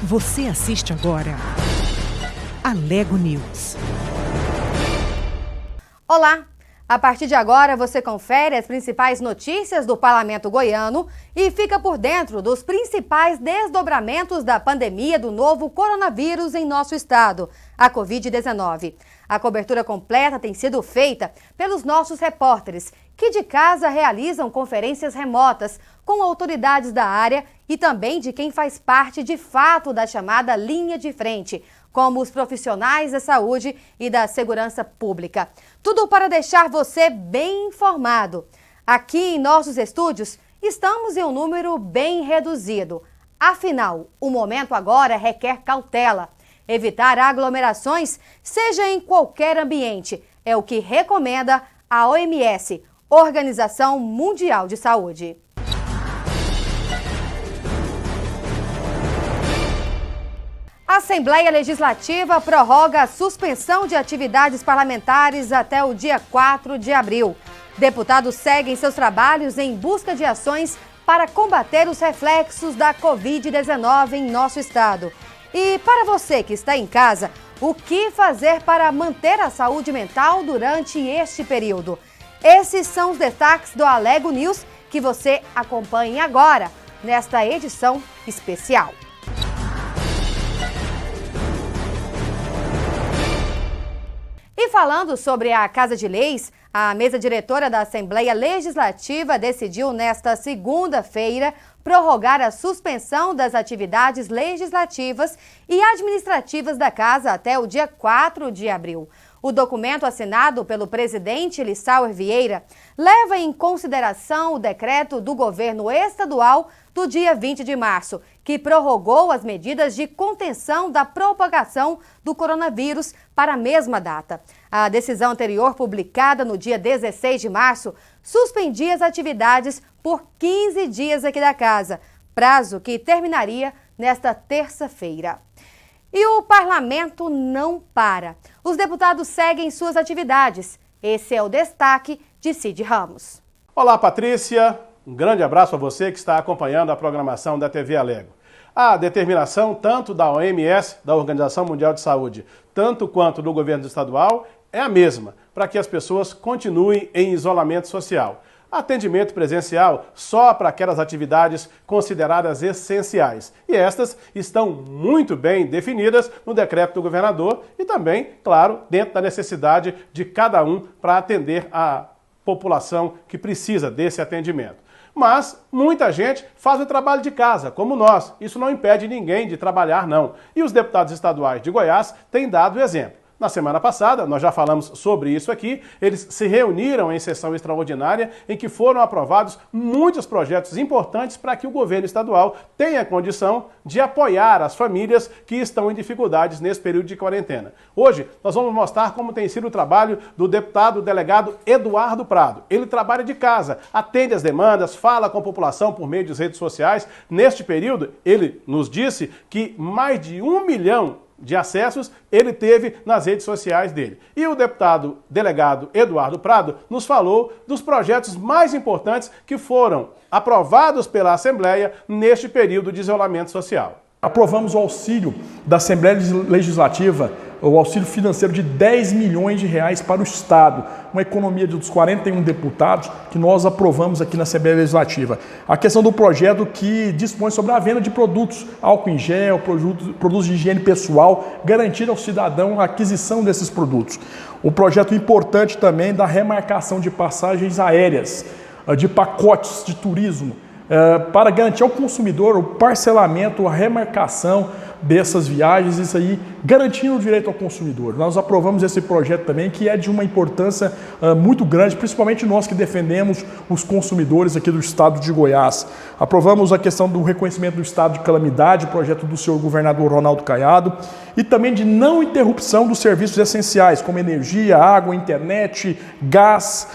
Você assiste agora Alego News. Olá! A partir de agora você confere as principais notícias do Parlamento Goiano e fica por dentro dos principais desdobramentos da pandemia do novo coronavírus em nosso estado, a Covid-19. A cobertura completa tem sido feita pelos nossos repórteres, que de casa realizam conferências remotas com autoridades da área e também de quem faz parte de fato da chamada linha de frente, como os profissionais da saúde e da segurança pública. Tudo para deixar você bem informado. Aqui em nossos estúdios, estamos em um número bem reduzido. Afinal, o momento agora requer cautela. Evitar aglomerações, seja em qualquer ambiente, é o que recomenda a OMS, Organização Mundial de Saúde. A Assembleia Legislativa prorroga a suspensão de atividades parlamentares até o dia 4 de abril. Deputados seguem seus trabalhos em busca de ações para combater os reflexos da Covid-19 em nosso estado. E para você que está em casa, o que fazer para manter a saúde mental durante este período? Esses são os destaques do Alego News que você acompanha agora, nesta edição especial. E falando sobre a Casa de Leis, a mesa diretora da Assembleia Legislativa decidiu nesta segunda-feira prorrogar a suspensão das atividades legislativas e administrativas da Casa até o dia 4 de abril. O documento assinado pelo presidente Lissauer Vieira leva em consideração o decreto do governo estadual do dia 20 de março, que prorrogou as medidas de contenção da propagação do coronavírus para a mesma data. A decisão anterior, publicada no dia 16 de março, suspendia as atividades por 15 dias aqui da Casa, prazo que terminaria nesta terça-feira. E o parlamento não para. Os deputados seguem suas atividades. Esse é o destaque de Cid Ramos. Olá, Patrícia. Um grande abraço a você que está acompanhando a programação da TV Alego. A determinação tanto da OMS, da Organização Mundial de Saúde, tanto quanto do governo estadual, é a mesma, para que as pessoas continuem em isolamento social. Atendimento presencial só para aquelas atividades consideradas essenciais. E estas estão muito bem definidas no decreto do governador e também, claro, dentro da necessidade de cada um para atender a população que precisa desse atendimento. Mas muita gente faz o trabalho de casa, como nós. Isso não impede ninguém de trabalhar, não. E os deputados estaduais de Goiás têm dado o exemplo. Na semana passada, nós já falamos sobre isso aqui, eles se reuniram em sessão extraordinária em que foram aprovados muitos projetos importantes para que o governo estadual tenha condição de apoiar as famílias que estão em dificuldades nesse período de quarentena. Hoje, nós vamos mostrar como tem sido o trabalho do deputado delegado Eduardo Prado. Ele trabalha de casa, atende as demandas, fala com a população por meio das redes sociais. Neste período, ele nos disse que mais de 1 milhão de acessos ele teve nas redes sociais dele. E o deputado delegado Eduardo Prado nos falou dos projetos mais importantes que foram aprovados pela Assembleia neste período de isolamento social. Aprovamos o auxílio da Assembleia Legislativa, o auxílio financeiro de 10 milhões de reais para o Estado, uma economia dos 41 deputados que nós aprovamos aqui na Assembleia Legislativa. A questão do projeto que dispõe sobre a venda de produtos, álcool em gel, produtos de higiene pessoal, garantir ao cidadão a aquisição desses produtos. Um projeto importante também da remarcação de passagens aéreas, de pacotes de turismo, para garantir ao consumidor o parcelamento, a remarcação dessas viagens, isso aí garantindo o direito ao consumidor. Nós aprovamos esse projeto também, que é de uma importância muito grande, principalmente nós que defendemos os consumidores aqui do estado de Goiás. Aprovamos a questão do reconhecimento do estado de calamidade, o projeto do senhor governador Ronaldo Caiado, e também de não interrupção dos serviços essenciais, como energia, água, internet, gás,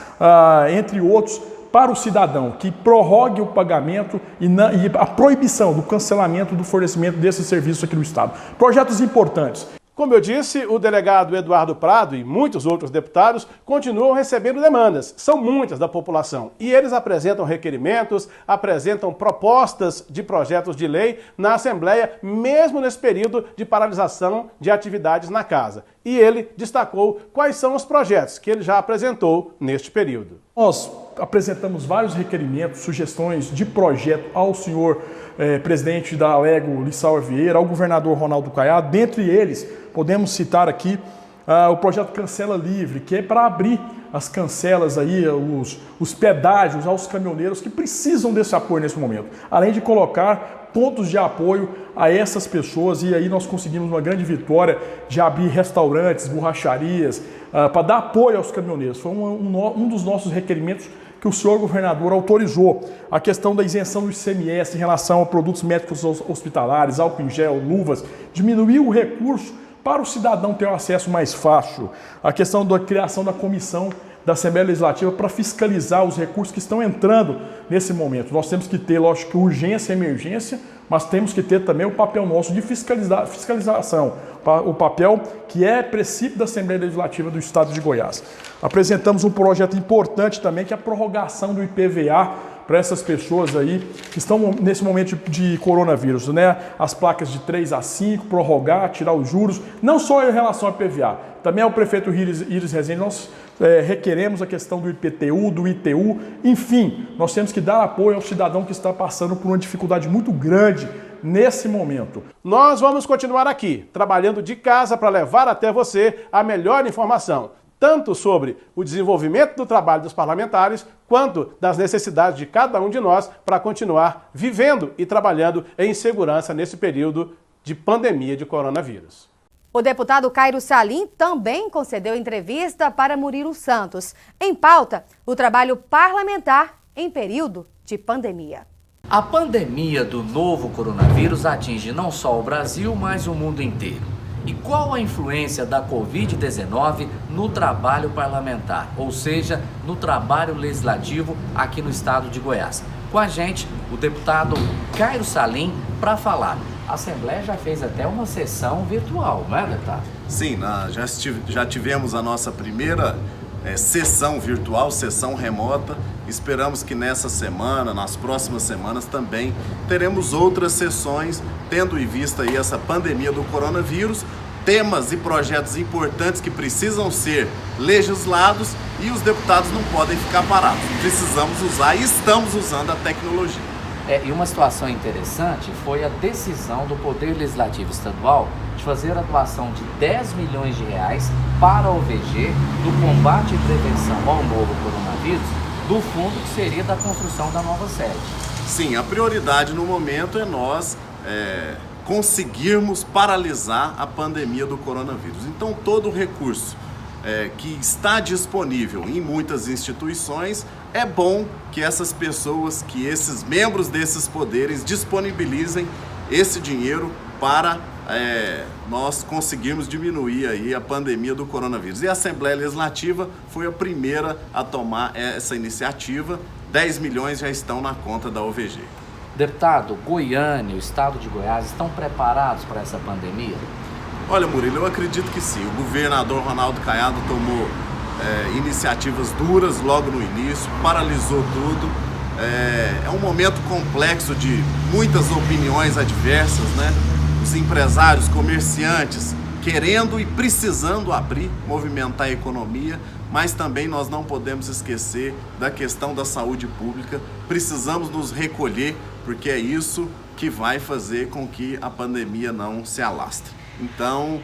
entre outros, para o cidadão, que prorrogue o pagamento e a proibição do cancelamento do fornecimento desses serviços aqui no Estado. Projetos importantes. Como eu disse, o delegado Eduardo Prado e muitos outros deputados continuam recebendo demandas. São muitas da população e eles apresentam requerimentos, apresentam propostas de projetos de lei na Assembleia, mesmo nesse período de paralisação de atividades na casa. E ele destacou quais são os projetos que ele já apresentou neste período. Nós apresentamos vários requerimentos, sugestões de projeto ao senhor presidente da Alego, Lissauer Vieira, ao governador Ronaldo Caiado. Dentre eles, podemos citar aqui o projeto Cancela Livre, que é para abrir as cancelas aí, os pedágios aos caminhoneiros que precisam desse apoio nesse momento, além de colocar pontos de apoio a essas pessoas, e aí nós conseguimos uma grande vitória de abrir restaurantes, borracharias, para dar apoio aos caminhoneiros. Foi um dos nossos requerimentos que o senhor governador autorizou. A questão da isenção do ICMS em relação a produtos médicos hospitalares, álcool em gel, luvas, diminuiu o recurso para o cidadão ter um acesso mais fácil. A questão da criação da comissão da Assembleia Legislativa para fiscalizar os recursos que estão entrando nesse momento. Nós temos que ter, lógico, urgência e emergência, mas temos que ter também o papel nosso de fiscalização, o papel que é princípio da Assembleia Legislativa do Estado de Goiás. Apresentamos um projeto importante também, que é a prorrogação do IPVA para essas pessoas aí que estão nesse momento de coronavírus, né? As placas de 3 a 5, prorrogar, tirar os juros, não só em relação ao IPVA, também ao prefeito Iris Rezende, nós requeremos a questão do IPTU, do ITU, enfim, nós temos que dar apoio ao cidadão que está passando por uma dificuldade muito grande nesse momento. Nós vamos continuar aqui, trabalhando de casa para levar até você a melhor informação, tanto sobre o desenvolvimento do trabalho dos parlamentares, quanto das necessidades de cada um de nós para continuar vivendo e trabalhando em segurança nesse período de pandemia de coronavírus. O deputado Cairo Salim também concedeu entrevista para Murilo Santos. Em pauta, o trabalho parlamentar em período de pandemia. A pandemia do novo coronavírus atinge não só o Brasil, mas o mundo inteiro. E qual a influência da Covid-19 no trabalho parlamentar, ou seja, no trabalho legislativo aqui no estado de Goiás? Com a gente, o deputado Cairo Salim, para falar. A Assembleia já fez até uma sessão virtual, não é, deputado? Sim, já tivemos a nossa primeira sessão virtual, sessão remota. Esperamos que nessa semana, nas próximas semanas também, teremos outras sessões, tendo em vista aí essa pandemia do coronavírus, temas e projetos importantes que precisam ser legislados e os deputados não podem ficar parados. Precisamos usar e estamos usando a tecnologia. E uma situação interessante foi a decisão do Poder Legislativo Estadual de fazer a doação de 10 milhões de reais para a OVG do combate e prevenção ao novo coronavírus, do fundo que seria da construção da nova sede. Sim, a prioridade no momento é nós conseguirmos paralisar a pandemia do coronavírus. Então todo o recurso que está disponível em muitas instituições, é bom que essas pessoas, que esses membros desses poderes disponibilizem esse dinheiro para nós conseguirmos diminuir aí a pandemia do coronavírus. E a Assembleia Legislativa foi a primeira a tomar essa iniciativa. 10 milhões já estão na conta da OVG. Deputado, Goiânia, o estado de Goiás, estão preparados para essa pandemia? Olha, Murilo, eu acredito que sim. O governador Ronaldo Caiado tomou iniciativas duras logo no início, paralisou tudo. É um momento complexo de muitas opiniões adversas, né? Os empresários, comerciantes querendo e precisando abrir, movimentar a economia, mas também nós não podemos esquecer da questão da saúde pública. Precisamos nos recolher, porque é isso que vai fazer com que a pandemia não se alastre. Então,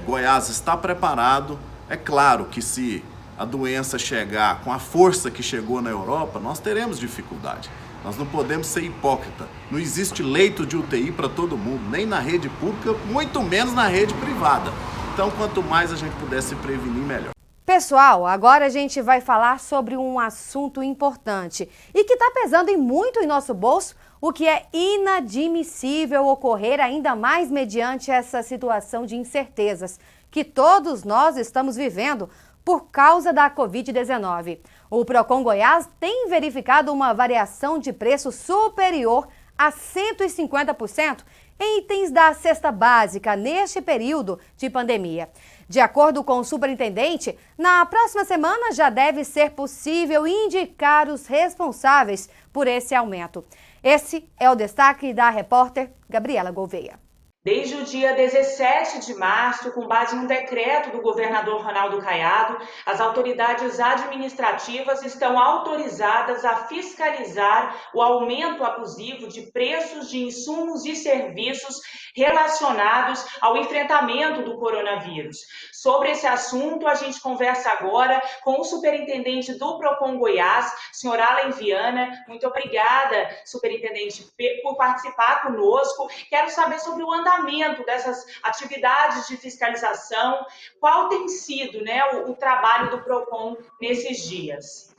Goiás está preparado. É claro que se a doença chegar com a força que chegou na Europa, nós teremos dificuldade. Nós não podemos ser hipócrita. Não existe leito de UTI para todo mundo, nem na rede pública, muito menos na rede privada. Então, quanto mais a gente puder se prevenir, melhor. Pessoal, agora a gente vai falar sobre um assunto importante e que está pesando muito em nosso bolso, o que é inadmissível ocorrer ainda mais mediante essa situação de incertezas que todos nós estamos vivendo por causa da Covid-19. O Procon Goiás tem verificado uma variação de preço superior a 150% em itens da cesta básica neste período de pandemia. De acordo com o superintendente, na próxima semana já deve ser possível indicar os responsáveis por esse aumento. Esse é o destaque da repórter Gabriela Gouveia. Desde o dia 17 de março, com base em um decreto do governador Ronaldo Caiado, as autoridades administrativas estão autorizadas a fiscalizar o aumento abusivo de preços de insumos e serviços relacionados ao enfrentamento do coronavírus. Sobre esse assunto, a gente conversa agora com o superintendente do Procon Goiás, senhor Alan Viana. Muito obrigada, superintendente, por participar conosco. Quero saber sobre o andamento dessas atividades de fiscalização. Qual tem sido, o trabalho do Procon nesses dias?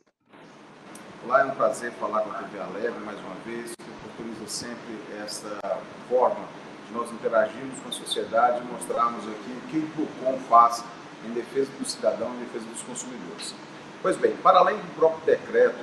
Olá, é um prazer falar com a TV Alegre mais uma vez, que oportuniza sempre esta forma de nós interagirmos com a sociedade e mostrarmos aqui o que o Procon faz em defesa do cidadão, em defesa dos consumidores. Pois bem, para além do próprio decreto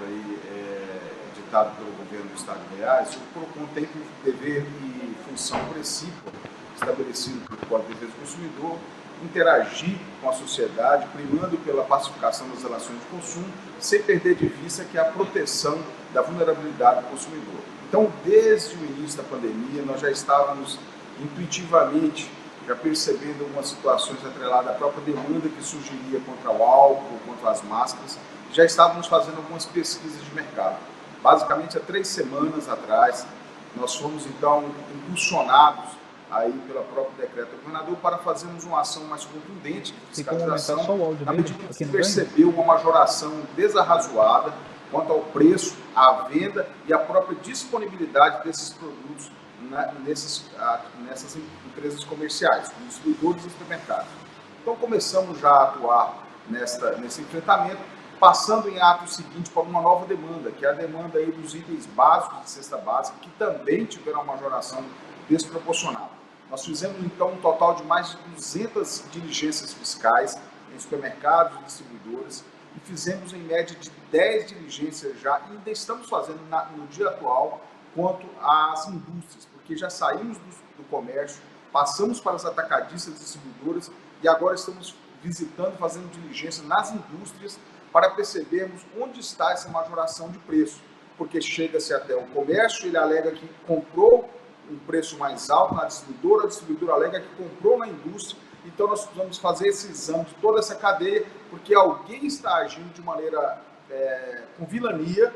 ditado pelo governo do Estado de Goiás, o Procon tem por dever e função precípua estabelecido pelo Código de Defesa do Consumidor, interagir com a sociedade, primando pela pacificação das relações de consumo, sem perder de vista que é a proteção da vulnerabilidade do consumidor. Então, desde o início da pandemia, nós já estávamos intuitivamente já percebendo algumas situações atreladas à própria demanda que surgiria contra o álcool, contra as máscaras, já estávamos fazendo algumas pesquisas de mercado. Basicamente, há 3 semanas atrás, nós fomos, então, impulsionados aí pelo próprio decreto do governador para fazermos uma ação mais contundente de fiscalização, na medida que se percebeu uma majoração desarrazoada quanto ao preço, à venda e à própria disponibilidade desses produtos nessas empresas comerciais, como distribuidores e supermercados. Então, começamos já a atuar nesse enfrentamento, passando em ato seguinte para uma nova demanda, que é a demanda aí dos itens básicos de cesta básica, que também tiveram uma majoração desproporcionada. Nós fizemos, então, um total de mais de 200 diligências fiscais em supermercados e distribuidores e fizemos, em média, de 10 diligências já, e ainda estamos fazendo no dia atual quanto às indústrias, porque já saímos do comércio, passamos para as atacadistas e distribuidoras e agora estamos visitando, fazendo diligência nas indústrias para percebermos onde está essa majoração de preço, porque chega-se até o comércio, ele alega que comprou um preço mais alto na distribuidora, a distribuidora alega que comprou na indústria, então nós precisamos fazer esse exame de toda essa cadeia, porque alguém está agindo de maneira com vilania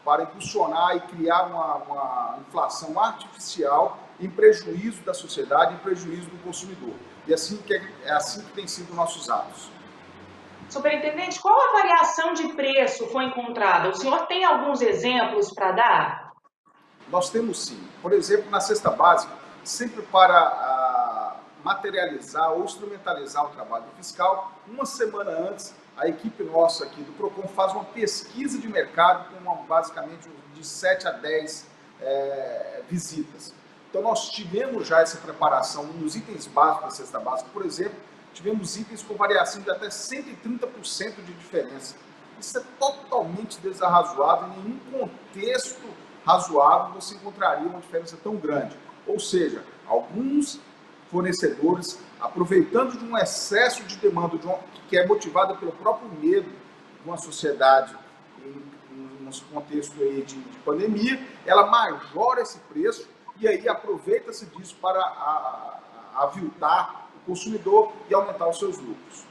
para impulsionar e criar uma inflação artificial em prejuízo da sociedade, em prejuízo do consumidor. E é assim que tem sido nossos atos. Superintendente, qual a variação de preço foi encontrada? O senhor tem alguns exemplos para dar? Nós temos sim. Por exemplo, na cesta básica, sempre para materializar ou instrumentalizar o trabalho fiscal, uma semana antes, a equipe nossa aqui do Procon faz uma pesquisa de mercado com basicamente de 7 a 10 visitas. Então nós tivemos já essa preparação nos itens básicos da cesta básica, por exemplo, tivemos itens com variação de até 130% de diferença. Isso é totalmente desarrazoável, em nenhum contexto razoável você encontraria uma diferença tão grande. Ou seja, alguns fornecedores, aproveitando de um excesso de demanda que é motivada pelo próprio medo de uma sociedade em um contexto aí de pandemia, ela majora esse preço e aí aproveita-se disso para aviltar o consumidor e aumentar os seus lucros.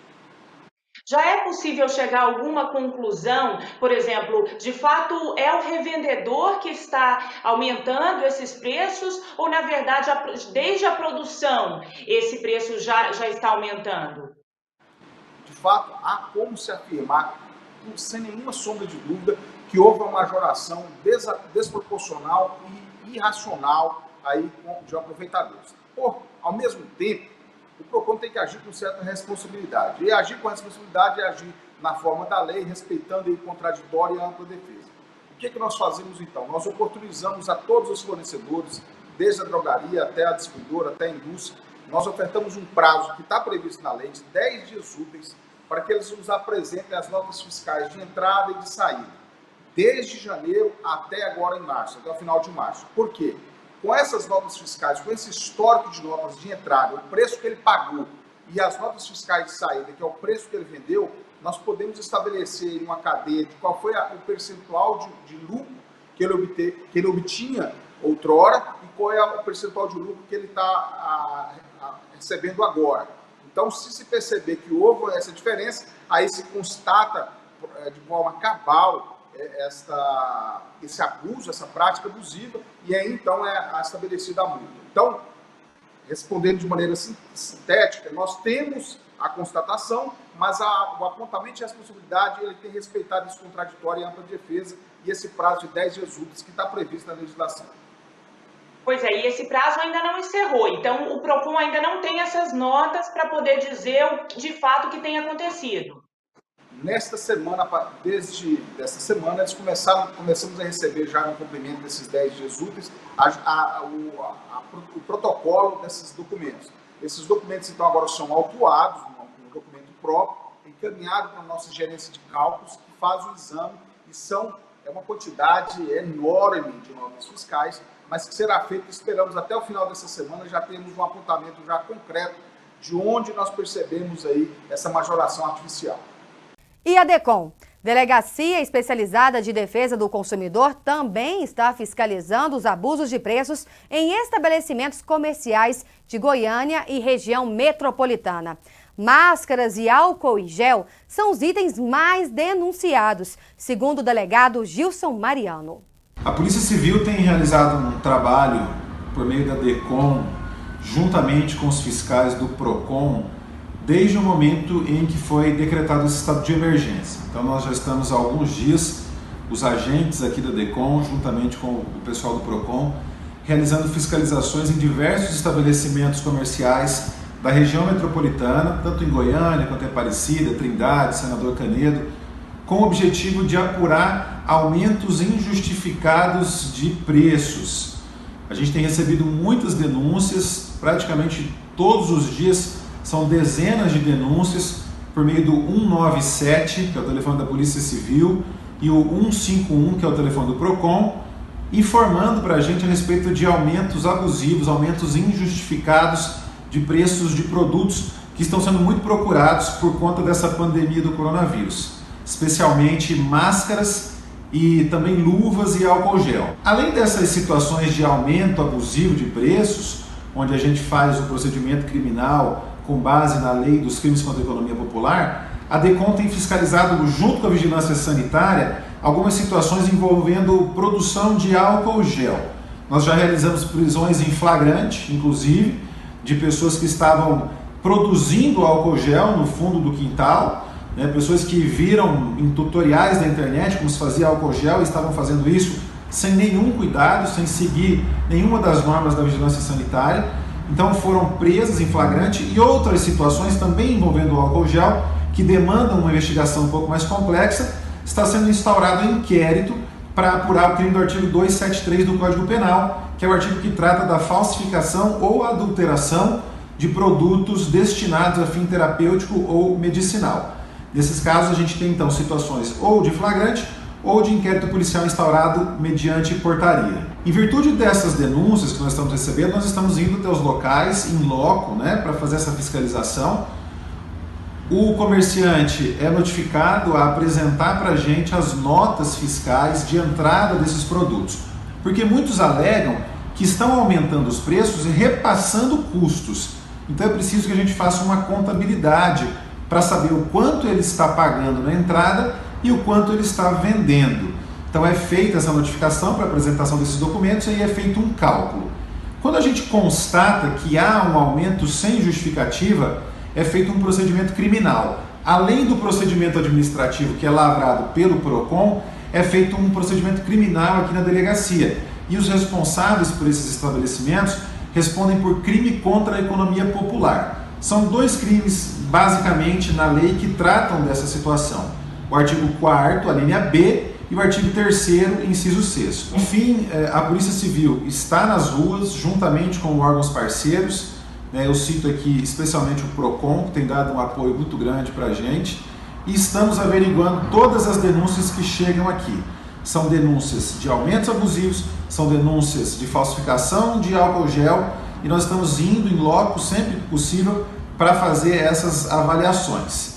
Já é possível chegar a alguma conclusão, por exemplo, de fato é o revendedor que está aumentando esses preços ou, na verdade, desde a produção esse preço já está aumentando? De fato, há como se afirmar, sem nenhuma sombra de dúvida, que houve uma majoração desproporcional e irracional aí de aproveitadores. Ao mesmo tempo, o Procon tem que agir com certa responsabilidade. E agir com responsabilidade é agir na forma da lei, respeitando o contraditório e a ampla defesa. O que nós fazemos então? Nós oportunizamos a todos os fornecedores, desde a drogaria até a distribuidora, até a indústria. Nós ofertamos um prazo que está previsto na lei de 10 dias úteis para que eles nos apresentem as notas fiscais de entrada e de saída, desde janeiro até agora em março, até o final de março. Por quê? Com essas notas fiscais, com esse histórico de notas de entrada, o preço que ele pagou e as notas fiscais de saída, que é o preço que ele vendeu, nós podemos estabelecer uma cadeia de qual foi o percentual de lucro que ele obtinha outrora e qual é o percentual de lucro que ele está recebendo agora. Então, se perceber que houve essa diferença, aí se constata de forma cabal esse abuso, essa prática abusiva, e aí então é estabelecida a multa. Então, respondendo de maneira sintética, nós temos a constatação, mas o apontamento de responsabilidade ele tem respeitado esse contraditório e ampla defesa e esse prazo de 10 dias úteis que está previsto na legislação. Pois é, e esse prazo ainda não encerrou, então o PROCON ainda não tem essas notas para poder dizer de fato o que tem acontecido. Nesta semana, desde esta semana, eles começamos a receber já no cumprimento desses 10 dias úteis o protocolo desses documentos. Esses documentos, então, agora são autuados, um documento próprio, encaminhado para a nossa gerência de cálculos, que faz o exame, e é uma quantidade enorme de notas fiscais, mas que será feito, esperamos até o final dessa semana, já temos um apontamento já concreto de onde nós percebemos aí essa majoração artificial. E a DECOM, Delegacia Especializada de Defesa do Consumidor, também está fiscalizando os abusos de preços em estabelecimentos comerciais de Goiânia e região metropolitana. Máscaras e álcool em gel são os itens mais denunciados, segundo o delegado Gilson Mariano. A Polícia Civil tem realizado um trabalho por meio da DECOM, juntamente com os fiscais do PROCON, desde o momento em que foi decretado esse estado de emergência. Então nós já estamos há alguns dias, os agentes aqui da DECOM, juntamente com o pessoal do PROCON, realizando fiscalizações em diversos estabelecimentos comerciais da região metropolitana, tanto em Goiânia quanto em Aparecida, Trindade, Senador Canedo, com o objetivo de apurar aumentos injustificados de preços. A gente tem recebido muitas denúncias, praticamente todos os dias são dezenas de denúncias por meio do 197, que é o telefone da Polícia Civil, e o 151, que é o telefone do PROCON, informando para a gente a respeito de aumentos abusivos, aumentos injustificados de preços de produtos que estão sendo muito procurados por conta dessa pandemia do coronavírus, especialmente máscaras e também luvas e álcool gel. Além dessas situações de aumento abusivo de preços, onde a gente faz o procedimento criminal com base na lei dos crimes contra a economia popular, a DECOM tem fiscalizado, junto com a vigilância sanitária, algumas situações envolvendo produção de álcool gel. Nós já realizamos prisões em flagrante, inclusive, de pessoas que estavam produzindo álcool gel no fundo do quintal, né, pessoas que viram em tutoriais da internet como se fazia álcool gel e estavam fazendo isso sem nenhum cuidado, sem seguir nenhuma das normas da vigilância sanitária. Então foram presas em flagrante, e outras situações também envolvendo o álcool gel, que demandam uma investigação um pouco mais complexa. Está sendo instaurado um inquérito para apurar o crime do artigo 273 do Código Penal, que é o artigo que trata da falsificação ou adulteração de produtos destinados a fim terapêutico ou medicinal. Nesses casos a gente tem então situações ou de flagrante ou de inquérito policial instaurado mediante portaria. Em virtude dessas denúncias que nós estamos recebendo, nós estamos indo até os locais, em loco, né, para fazer essa fiscalização. O comerciante é notificado a apresentar para a gente as notas fiscais de entrada desses produtos, porque muitos alegam que estão aumentando os preços e repassando custos. Então é preciso que a gente faça uma contabilidade para saber o quanto ele está pagando na entrada e o quanto ele está vendendo. Então é feita essa notificação para apresentação desses documentos e aí é feito um cálculo. Quando a gente constata que há um aumento sem justificativa, é feito um procedimento criminal. Além do procedimento administrativo que é lavrado pelo PROCON, é feito um procedimento criminal aqui na delegacia. E os responsáveis por esses estabelecimentos respondem por crime contra a economia popular. São dois crimes, basicamente, na lei que tratam dessa situação. O artigo 4º, a linha B, e o artigo 3º, inciso 6º. Enfim, a Polícia Civil está nas ruas, juntamente com órgãos parceiros. Eu cito aqui especialmente o PROCON, que tem dado um apoio muito grande para a gente. E estamos averiguando todas as denúncias que chegam aqui. São denúncias de aumentos abusivos, são denúncias de falsificação de álcool gel e nós estamos indo em loco sempre que possível para fazer essas avaliações.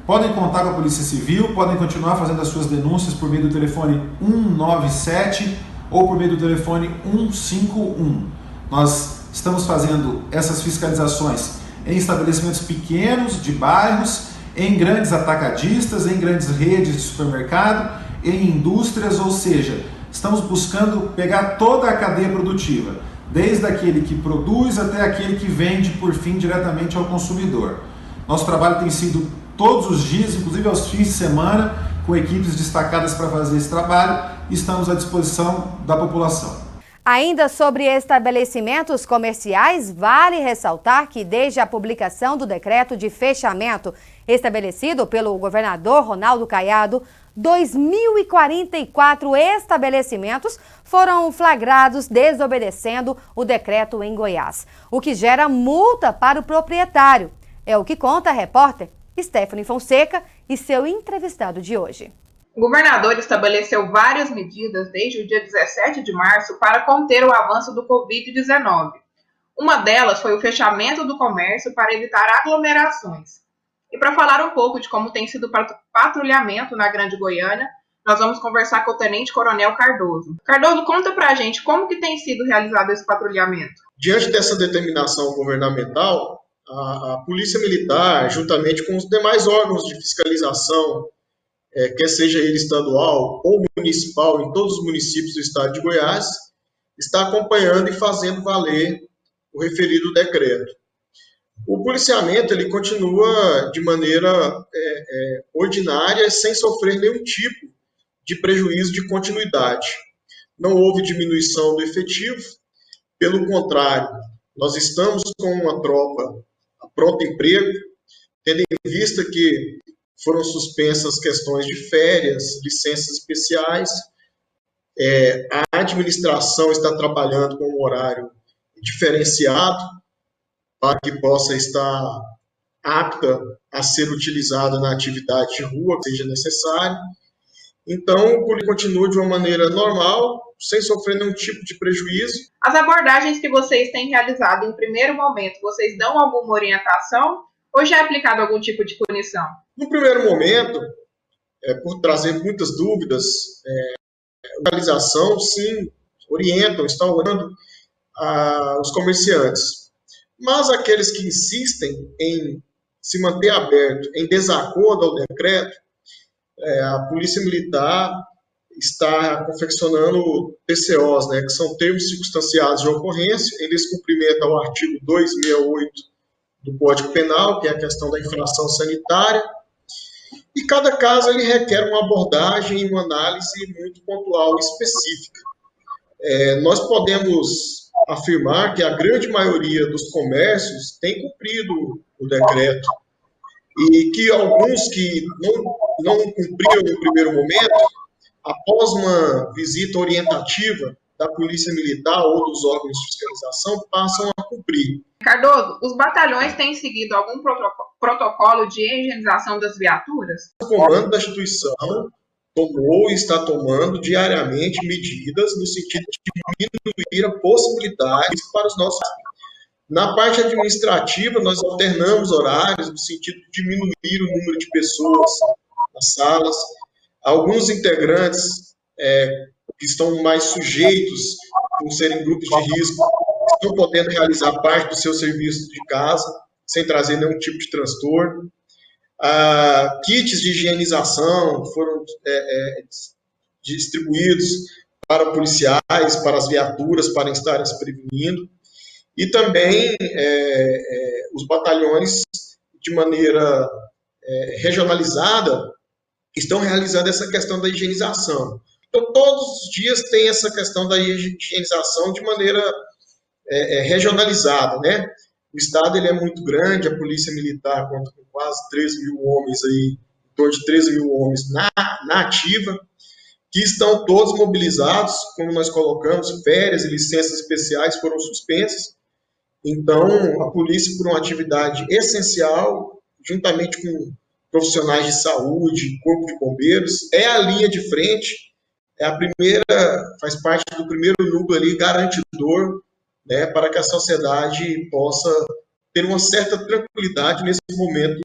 Podem contar com a Polícia Civil, podem continuar fazendo as suas denúncias por meio do telefone 197 ou por meio do telefone 151. Nós estamos fazendo essas fiscalizações em estabelecimentos pequenos, de bairros, em grandes atacadistas, em grandes redes de supermercado, em indústrias, ou seja, estamos buscando pegar toda a cadeia produtiva, desde aquele que produz até aquele que vende por fim diretamente ao consumidor. Nosso trabalho tem sido todos os dias, inclusive aos fins de semana, com equipes destacadas para fazer esse trabalho, e estamos à disposição da população. Ainda sobre estabelecimentos comerciais, vale ressaltar que desde a publicação do decreto de fechamento estabelecido pelo governador Ronaldo Caiado, 2.044 estabelecimentos foram flagrados desobedecendo o decreto em Goiás, o que gera multa para o proprietário. É o que conta a repórter Stephanie Fonseca e seu entrevistado de hoje. O governador estabeleceu várias medidas desde o dia 17 de março para conter o avanço do Covid-19. Uma delas foi o fechamento do comércio para evitar aglomerações. E para falar um pouco de como tem sido o patrulhamento na Grande Goiânia, nós vamos conversar com o Tenente Coronel Cardoso. Cardoso, conta pra gente como que tem sido realizado esse patrulhamento. Diante dessa determinação governamental, a Polícia Militar, juntamente com os demais órgãos de fiscalização, quer seja ele estadual ou municipal, em todos os municípios do estado de Goiás, está acompanhando e fazendo valer o referido decreto. O policiamento ele continua de maneira ordinária, sem sofrer nenhum tipo de prejuízo de continuidade. Não houve diminuição do efetivo, pelo contrário, nós estamos com uma tropa a pronto emprego, tendo em vista que foram suspensas questões de férias, licenças especiais, a administração está trabalhando com um horário diferenciado para que possa estar apta a ser utilizada na atividade de rua, que seja necessário. Então, o polícia continua de uma maneira normal, sem sofrer nenhum tipo de prejuízo. As abordagens que vocês têm realizado em primeiro momento, vocês dão alguma orientação ou já é aplicado algum tipo de punição? No primeiro momento, por trazer muitas dúvidas, a organização, sim, orientam, estão orientando os comerciantes. Mas aqueles que insistem em se manter aberto, em desacordo ao decreto, a Polícia Militar está confeccionando TCOs, que são termos circunstanciados de ocorrência, em descumprimento ao artigo 268 do Código Penal, que é a questão da infração sanitária, e cada caso ele requer uma abordagem e uma análise muito pontual e específica. Nós podemos afirmar que a grande maioria dos comércios tem cumprido o decreto, e que alguns que não cumpriram no primeiro momento, após uma visita orientativa da Polícia Militar ou dos órgãos de fiscalização, passam a cumprir. Cardoso, os batalhões têm seguido algum protocolo de higienização das viaturas? O comando da instituição tomou e está tomando diariamente medidas no sentido de diminuir a possibilidade para os nossos. Na parte administrativa, nós alternamos horários no sentido de diminuir o número de pessoas nas salas. Alguns integrantes que estão mais sujeitos por serem grupos de risco estão podendo realizar parte do seu serviço de casa sem trazer nenhum tipo de transtorno. Kits de higienização foram distribuídos para policiais, para as viaturas, para estarem se prevenindo. E também os batalhões, de maneira regionalizada, estão realizando essa questão da higienização. Então, todos os dias tem essa questão da higienização de maneira regionalizada, né? O estado ele é muito grande, a Polícia Militar conta com quase 13 mil homens, aí, em torno de 13 mil homens na ativa, que estão todos mobilizados, como nós colocamos, férias e licenças especiais foram suspensas. Então, a polícia, por uma atividade essencial, juntamente com profissionais de saúde, corpo de bombeiros, é a linha de frente faz parte do primeiro núcleo ali garantidor, né, para que a sociedade possa ter uma certa tranquilidade nesse momento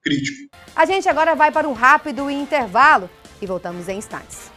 crítico. A gente agora vai para um rápido intervalo e voltamos em instantes.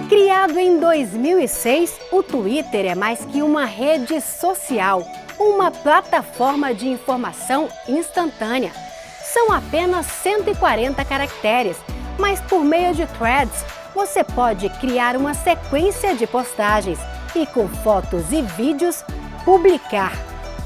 Criado em 2006, o Twitter é mais que uma rede social, uma plataforma de informação instantânea. São apenas 140 caracteres, mas por meio de threads, você pode criar uma sequência de postagens e, com fotos e vídeos, publicar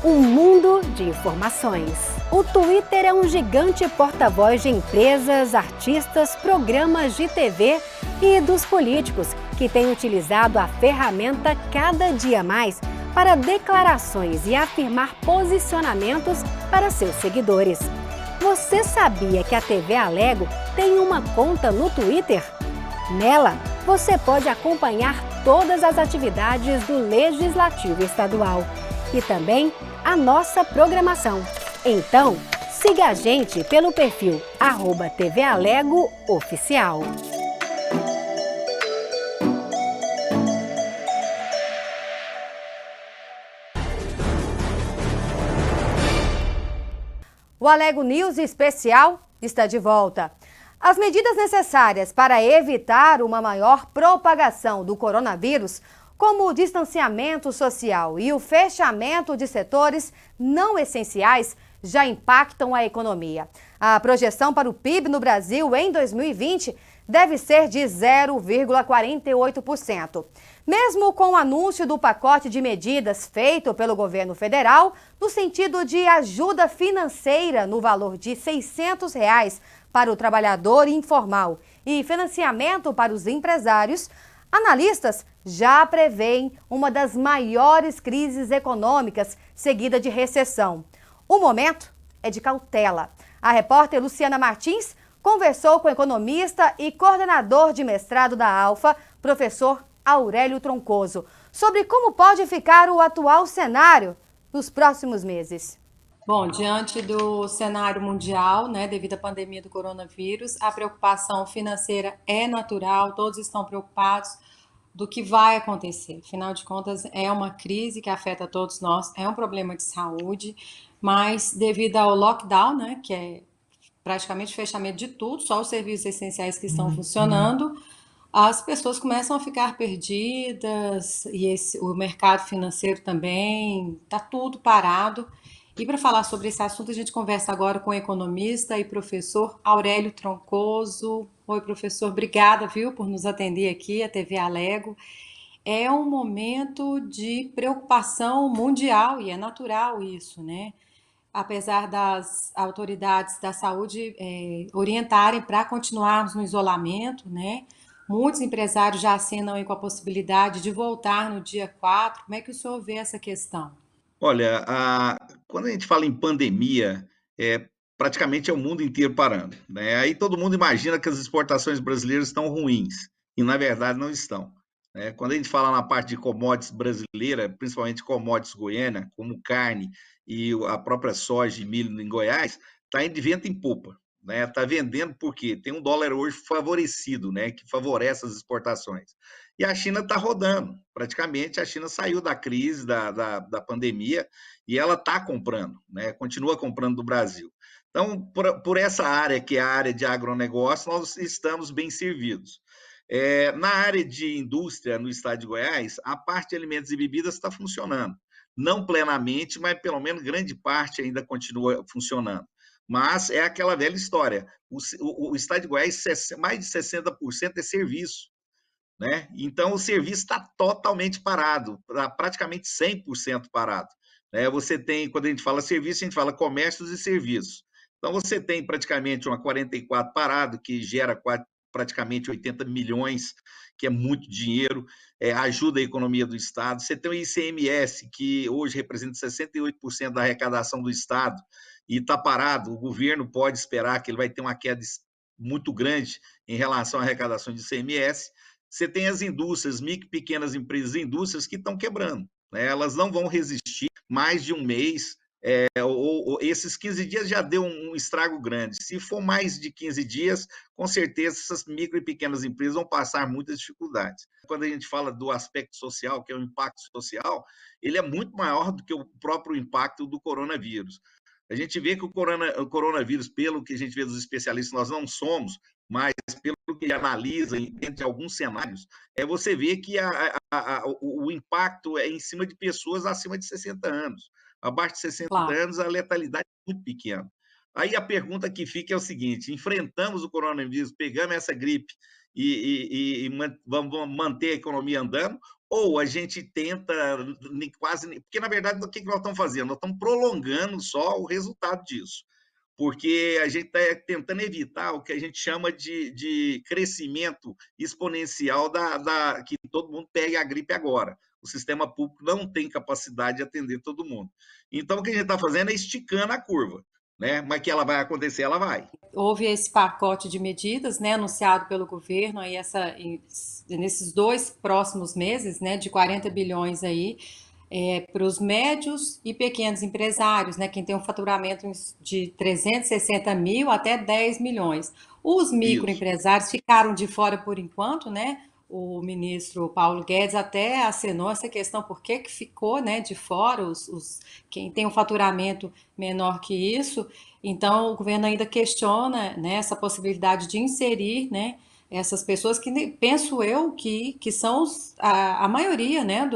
um mundo de informações. O Twitter é um gigante porta-voz de empresas, artistas, programas de TV e dos políticos, que têm utilizado a ferramenta cada dia mais para declarações e afirmar posicionamentos para seus seguidores. Você sabia que a TV Alego tem uma conta no Twitter? Nela, você pode acompanhar todas as atividades do Legislativo Estadual e também a nossa programação. Então, siga a gente pelo perfil @TV Alego Oficial. O Alego News Especial está de volta. As medidas necessárias para evitar uma maior propagação do coronavírus, como o distanciamento social e o fechamento de setores não essenciais, já impactam a economia. A projeção para o PIB no Brasil em 2020 deve ser de 0,48%. Mesmo com o anúncio do pacote de medidas feito pelo governo federal, no sentido de ajuda financeira no valor de R$ 600 para o trabalhador informal e financiamento para os empresários, analistas já prevêem uma das maiores crises econômicas seguida de recessão. O momento é de cautela. A repórter Luciana Martins conversou com o economista e coordenador de mestrado da Alfa, professor Aurélio Troncoso, sobre como pode ficar o atual cenário nos próximos meses. Bom, diante do cenário mundial, devido à pandemia do coronavírus, a preocupação financeira é natural, todos estão preocupados do que vai acontecer. Afinal de contas, é uma crise que afeta todos nós, é um problema de saúde, mas devido ao lockdown, que é praticamente fechamento de tudo, só os serviços essenciais que estão funcionando, as pessoas começam a ficar perdidas e o mercado financeiro também, está tudo parado. E para falar sobre esse assunto, a gente conversa agora com o economista e professor Aurélio Troncoso. Oi, professor, obrigada, por nos atender aqui, a TV Alego. É um momento de preocupação mundial e é natural isso, Apesar das autoridades da saúde orientarem para continuarmos no isolamento, muitos empresários já acenam aí com a possibilidade de voltar no dia 4. Como é que o senhor vê essa questão? Olha, quando a gente fala em pandemia, praticamente é o mundo inteiro parando, Aí todo mundo imagina que as exportações brasileiras estão ruins, e na verdade não estão. Quando a gente fala na parte de commodities brasileira, principalmente commodities Goiânia, como carne e a própria soja e milho em Goiás, está indo de vento em popa, né? Está vendendo porque tem um dólar hoje favorecido, né? Que favorece as exportações. E a China está rodando. Praticamente a China saiu da crise, da pandemia, e ela está comprando, né? Continua comprando do Brasil. Então, por essa área, que é a área de agronegócio, nós estamos bem servidos. Na área de indústria, no estado de Goiás, a parte de alimentos e bebidas está funcionando. Não plenamente, mas pelo menos grande parte ainda continua funcionando. Mas é aquela velha história. O estado de Goiás, mais de 60% é serviço, né? Então, o serviço está totalmente parado, praticamente 100% parado. Né? Você tem, quando a gente fala serviço, a gente fala comércios e serviços. Então, você tem praticamente uma 44 parado, que gera praticamente 80 milhões, que é muito dinheiro, ajuda a economia do Estado. Você tem o ICMS, que hoje representa 68% da arrecadação do Estado, e está parado. O governo pode esperar que ele vai ter uma queda muito grande em relação à arrecadação de ICMS. Você tem as indústrias, micro e pequenas empresas e indústrias que estão quebrando, né? Elas não vão resistir mais de um mês, ou esses 15 dias já deu um estrago grande. Se for mais de 15 dias, com certeza essas micro e pequenas empresas vão passar muitas dificuldades. Quando a gente fala do aspecto social, que é o impacto social, ele é muito maior do que o próprio impacto do coronavírus. A gente vê que o coronavírus, pelo que a gente vê dos especialistas, nós não somos, mas pelo que ele analisa dentro de alguns cenários, você vê que o impacto é em cima de pessoas acima de 60 anos. Abaixo de 60 anos, a letalidade é muito pequena. Aí a pergunta que fica é o seguinte: enfrentamos o coronavírus, pegamos essa gripe e vamos manter a economia andando, ou a gente tenta quase... Porque, na verdade, o que nós estamos fazendo? Nós estamos prolongando só o resultado disso, porque a gente está tentando evitar o que a gente chama de crescimento exponencial que todo mundo pegue a gripe agora. O sistema público não tem capacidade de atender todo mundo. Então, o que a gente está fazendo é esticando a curva, né? Mas que ela vai acontecer, ela vai. Houve esse pacote de medidas, né, anunciado pelo governo aí nesses 2 próximos meses, né, de 40 bilhões aí, para os médios e pequenos empresários, né, quem tem um faturamento de 360 mil até 10 milhões. Os microempresários ficaram de fora por enquanto, né? O ministro Paulo Guedes até acenou essa questão, por que ficou, né, de fora quem tem um faturamento menor que isso. Então, o governo ainda questiona, né, essa possibilidade de inserir, né, essas pessoas que, penso eu, que são a maioria, né,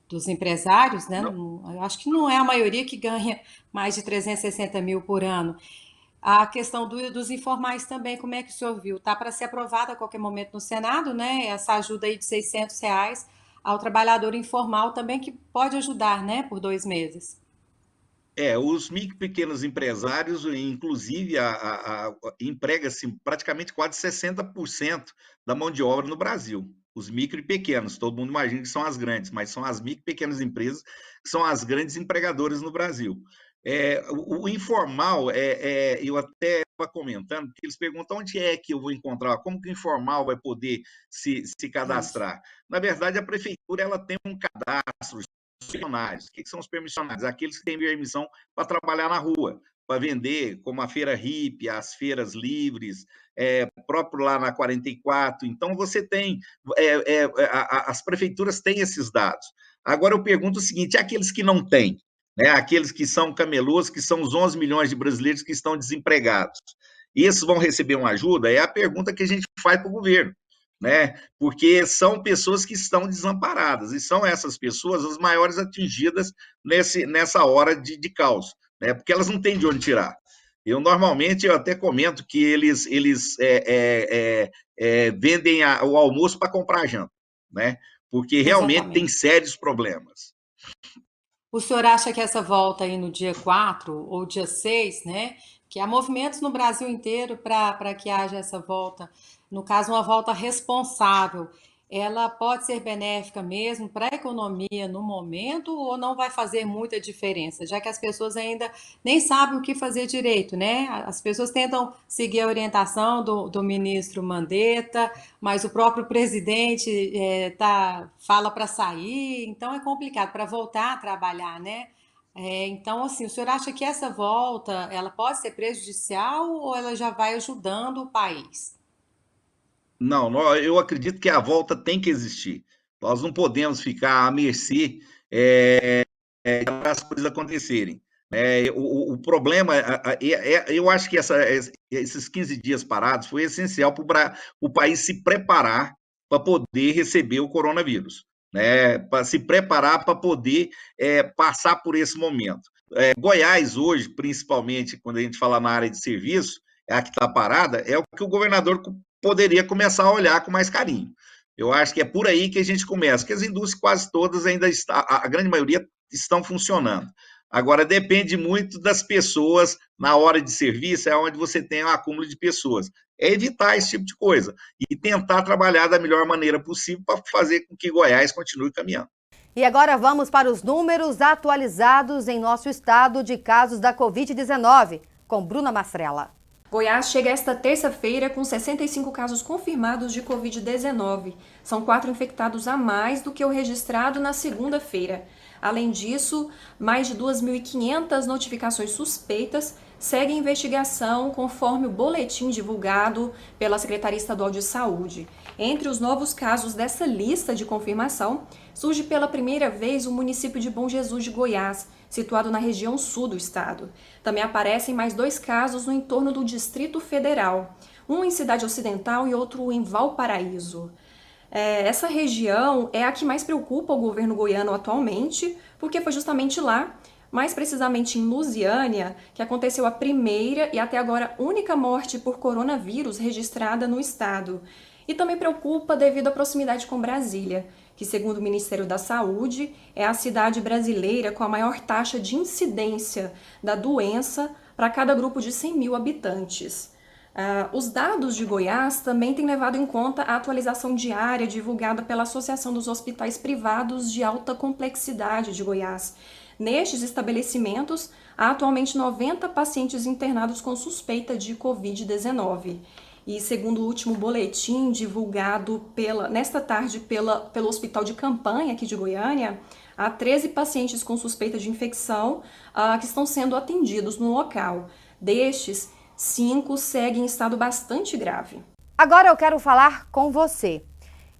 dos empresários, né? Eu acho que não é a maioria que ganha mais de 360 mil por ano. A questão dos informais também, como é que o senhor viu? Está para ser aprovada a qualquer momento no Senado, né? Essa ajuda aí de R$600 ao trabalhador informal também, que pode ajudar, né, por 2 meses. Os micro e pequenos empresários, inclusive, emprega-se praticamente quase 60% da mão de obra no Brasil. Os micro e pequenos, todo mundo imagina que são as grandes, mas são as micro e pequenas empresas que são as grandes empregadoras no Brasil. O informal, eu até estava comentando, porque eles perguntam onde é que eu vou encontrar, como que o informal vai poder se cadastrar. Na verdade, a prefeitura ela tem um cadastro. Permissionários. O que são os permissionários? Aqueles que têm permissão para trabalhar na rua, para vender, como a Feira Hippie, as feiras livres, próprio lá na 44. Então, você tem... as prefeituras têm esses dados. Agora, eu pergunto o seguinte: aqueles que não têm, né? Aqueles que são camelôs, que são os 11 milhões de brasileiros que estão desempregados, esses vão receber uma ajuda? É a pergunta que a gente faz para o governo, né? Porque são pessoas que estão desamparadas, e são essas pessoas as maiores atingidas nessa hora de caos, né? Porque elas não têm de onde tirar. Normalmente, eu até comento que eles vendem o almoço para comprar a janta, né? Porque realmente tem sérios problemas. O senhor acha que essa volta aí no dia 4 ou dia 6, né? Que há movimentos no Brasil inteiro para que haja essa volta, no caso, uma volta responsável, ela pode ser benéfica mesmo para a economia no momento ou não vai fazer muita diferença, já que as pessoas ainda nem sabem o que fazer direito, né? As pessoas tentam seguir a orientação do ministro Mandetta, mas o próprio presidente fala para sair, então é complicado para voltar a trabalhar, né? Então, assim, o senhor acha que essa volta, ela pode ser prejudicial ou ela já vai ajudando o país? Não, eu acredito que a volta tem que existir. Nós não podemos ficar à mercê das coisas acontecerem. O problema, eu acho que esses 15 dias parados foi essencial para o país se preparar para poder receber o coronavírus, né? Para se preparar para poder passar por esse momento. Goiás hoje, principalmente quando a gente fala na área de serviço, é a que está parada, é o que o governador poderia começar a olhar com mais carinho. Eu acho que é por aí que a gente começa, que as indústrias quase todas ainda a grande maioria estão funcionando. Agora, depende muito das pessoas na hora de serviço, é onde você tem um acúmulo de pessoas. É evitar esse tipo de coisa e tentar trabalhar da melhor maneira possível para fazer com que Goiás continue caminhando. E agora vamos para os números atualizados em nosso estado de casos da Covid-19, com Bruna Mastrella. Goiás chega esta terça-feira com 65 casos confirmados de Covid-19. São 4 infectados a mais do que o registrado na segunda-feira. Além disso, mais de 2.500 notificações suspeitas seguem a investigação conforme o boletim divulgado pela Secretaria Estadual de Saúde. Entre os novos casos dessa lista de confirmação, surge pela primeira vez o município de Bom Jesus de Goiás, situado na região sul do estado. Também aparecem mais 2 casos no entorno do Distrito Federal, um em Cidade Ocidental e outro em Valparaíso. Essa região é a que mais preocupa o governo goiano atualmente, porque foi justamente lá, mais precisamente em Lusiânia, que aconteceu a primeira e até agora única morte por coronavírus registrada no estado. E também preocupa devido à proximidade com Brasília, que, segundo o Ministério da Saúde, é a cidade brasileira com a maior taxa de incidência da doença para cada grupo de 100 mil habitantes. Os dados de Goiás também têm levado em conta a atualização diária divulgada pela Associação dos Hospitais Privados de Alta Complexidade de Goiás. Nestes estabelecimentos, há atualmente 90 pacientes internados com suspeita de Covid-19. E segundo o último boletim divulgado nesta tarde pelo Hospital de Campanha aqui de Goiânia, há 13 pacientes com suspeita de infecção que estão sendo atendidos no local. Destes, 5 seguem em estado bastante grave. Agora eu quero falar com você.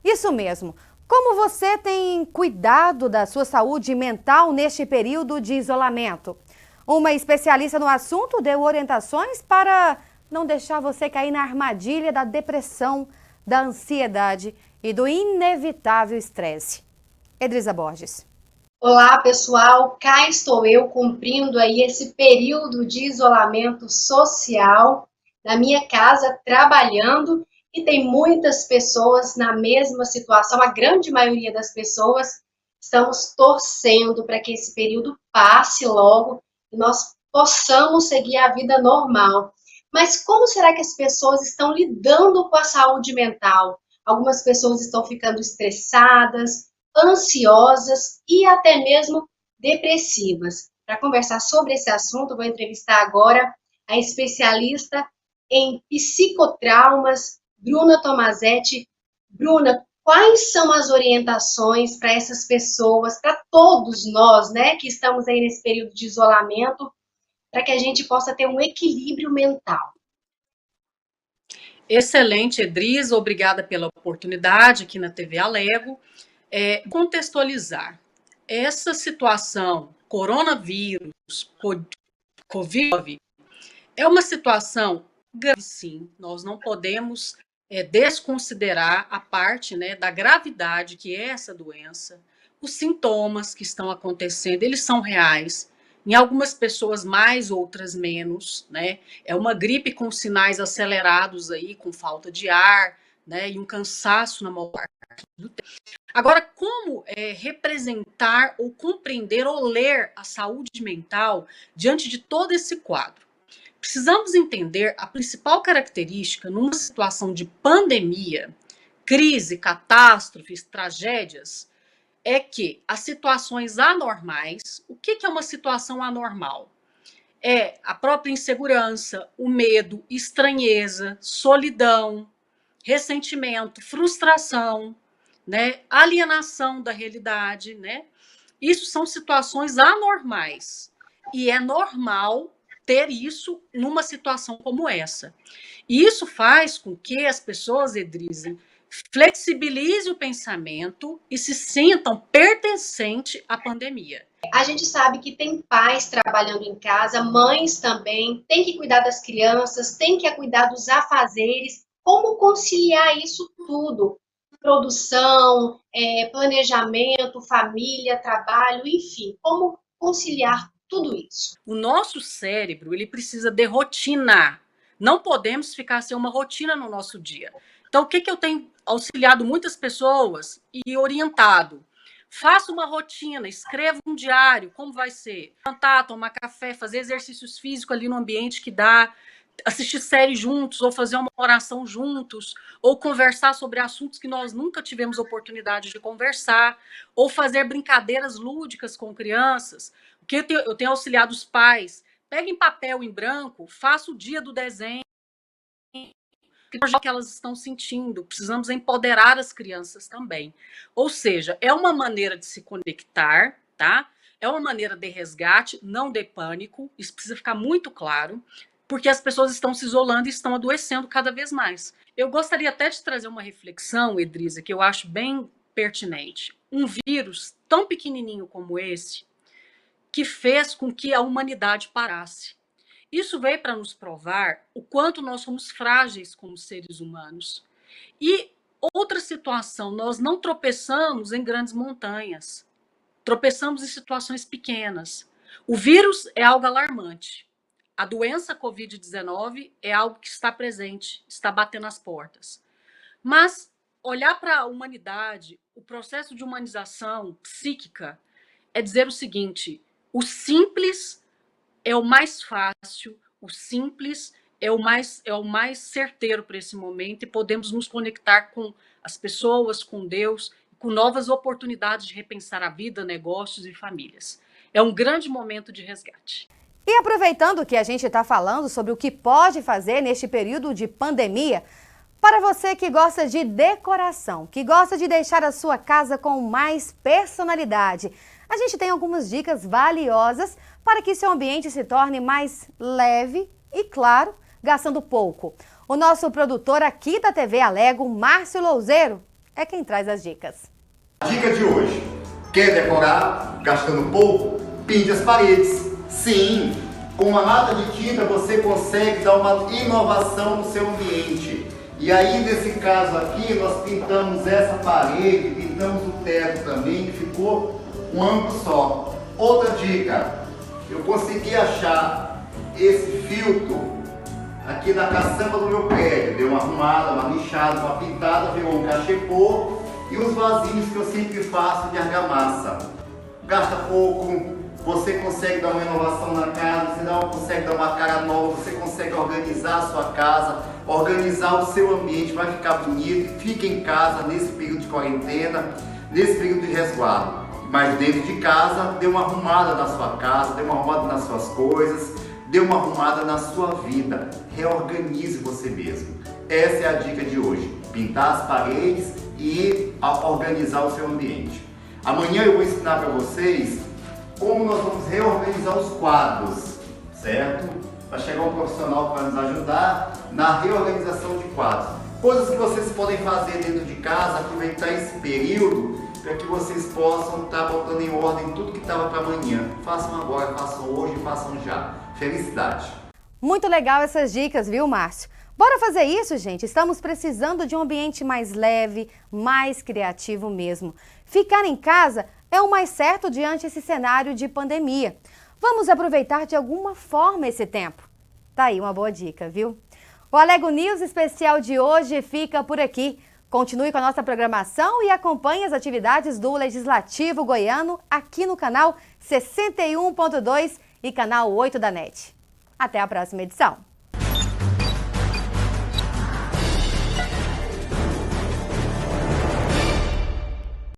Isso mesmo. Como você tem cuidado da sua saúde mental neste período de isolamento? Uma especialista no assunto deu orientações para não deixar você cair na armadilha da depressão, da ansiedade e do inevitável estresse. Edrisa Borges. Olá, pessoal. Cá estou eu cumprindo aí esse período de isolamento social na minha casa, trabalhando, e tem muitas pessoas na mesma situação. A grande maioria das pessoas estamos torcendo para que esse período passe logo e nós possamos seguir a vida normal. Mas como será que as pessoas estão lidando com a saúde mental? Algumas pessoas estão ficando estressadas, ansiosas e até mesmo depressivas. Para conversar sobre esse assunto, vou entrevistar agora a especialista em psicotraumas, Bruna Tomazetti. Bruna, quais são as orientações para essas pessoas, para todos nós, né, que estamos aí nesse período de isolamento, para que a gente possa ter um equilíbrio mental? Excelente, Edrisa, obrigada pela oportunidade aqui na TV Alego. Contextualizar essa situação, coronavírus, Covid, é uma situação grave, sim. Nós não podemos desconsiderar a parte, né, da gravidade que é essa doença. Os sintomas que estão acontecendo, eles são reais. Em algumas pessoas mais, outras menos, né? É uma gripe com sinais acelerados aí, com falta de ar, né? E um cansaço na maior parte do tempo. Agora, como representar ou compreender ou ler a saúde mental diante de todo esse quadro? Precisamos entender a principal característica numa situação de pandemia, crise, catástrofes, tragédias, é que as situações anormais, o que é uma situação anormal? É a própria insegurança, o medo, estranheza, solidão, ressentimento, frustração, né, alienação da realidade, né? Isso são situações anormais. E é normal ter isso numa situação como essa. E isso faz com que as pessoas, Edrize, flexibilizem o pensamento e se sintam pertencentes à pandemia. A gente sabe que tem pais trabalhando em casa, mães também, tem que cuidar das crianças, tem que cuidar dos afazeres. Como conciliar isso tudo? Produção, planejamento, família, trabalho, enfim. Como conciliar tudo isso? O nosso cérebro, ele precisa de rotina. Não podemos ficar sem uma rotina no nosso dia. Então, o que eu tenho auxiliado muitas pessoas e orientado? Faça uma rotina, escreva um diário, como vai ser? Jantar, tomar café, fazer exercícios físicos ali no ambiente que dá, assistir série juntos, ou fazer uma oração juntos, ou conversar sobre assuntos que nós nunca tivemos oportunidade de conversar, ou fazer brincadeiras lúdicas com crianças. O que eu tenho auxiliado os pais? Peguem papel em branco, faça o dia do desenho, que elas estão sentindo. Precisamos empoderar as crianças também. Ou seja, é uma maneira de se conectar, tá? É uma maneira de resgate, não de pânico. Isso precisa ficar muito claro, porque as pessoas estão se isolando e estão adoecendo cada vez mais. Eu gostaria até de trazer uma reflexão, Edrize, que eu acho bem pertinente. Um vírus tão pequenininho como esse, que fez com que a humanidade parasse. Isso veio para nos provar o quanto nós somos frágeis como seres humanos. E outra situação, nós não tropeçamos em grandes montanhas, tropeçamos em situações pequenas. O vírus é algo alarmante. A doença Covid-19 é algo que está presente, está batendo as portas. Mas olhar para a humanidade, o processo de humanização psíquica, é dizer o seguinte: o simples é o mais fácil, o simples é o mais certeiro para esse momento, e podemos nos conectar com as pessoas, com Deus, com novas oportunidades de repensar a vida, negócios e famílias. É um grande momento de resgate. E aproveitando que a gente está falando sobre o que pode fazer neste período de pandemia, para você que gosta de decoração, que gosta de deixar a sua casa com mais personalidade, a gente tem algumas dicas valiosas para que seu ambiente se torne mais leve e, claro, gastando pouco. O nosso produtor aqui da TV Alego, Márcio Louzeiro, é quem traz as dicas. Dica de hoje: quer decorar gastando pouco? Pinte as paredes. Sim, com uma lata de tinta você consegue dar uma inovação no seu ambiente. E aí, nesse caso aqui, nós pintamos essa parede, pintamos o teto também, que ficou um ângulo só. Outra dica: eu consegui achar esse filtro aqui na caçamba do meu prédio. Deu uma arrumada, uma lixada, uma pintada, virou um cachepô, e os vasinhos que eu sempre faço de argamassa. Gasta pouco, você consegue dar uma inovação na casa, você consegue dar uma cara nova, você consegue organizar a sua casa, organizar o seu ambiente, vai ficar bonito. Fique em casa nesse período de quarentena, nesse período de resguardo. Mas dentro de casa, dê uma arrumada na sua casa, dê uma arrumada nas suas coisas, dê uma arrumada na sua vida. Reorganize você mesmo. Essa é a dica de hoje: pintar as paredes e organizar o seu ambiente. Amanhã eu vou ensinar para vocês como nós vamos reorganizar os quadros, certo? Vai chegar um profissional que vai nos ajudar na reorganização de quadros. Coisas que vocês podem fazer dentro de casa, aproveitar esse período para que vocês possam estar botando em ordem tudo que estava para amanhã. Façam agora, façam hoje, façam já. Felicidade! Muito legal essas dicas, viu, Márcio? Bora fazer isso, gente? Estamos precisando de um ambiente mais leve, mais criativo mesmo. Ficar em casa é o mais certo diante desse cenário de pandemia. Vamos aproveitar de alguma forma esse tempo. Tá aí uma boa dica, viu? O Alego News especial de hoje fica por aqui. Continue com a nossa programação e acompanhe as atividades do Legislativo Goiano aqui no canal 61.2 e canal 8 da NET. Até a próxima edição.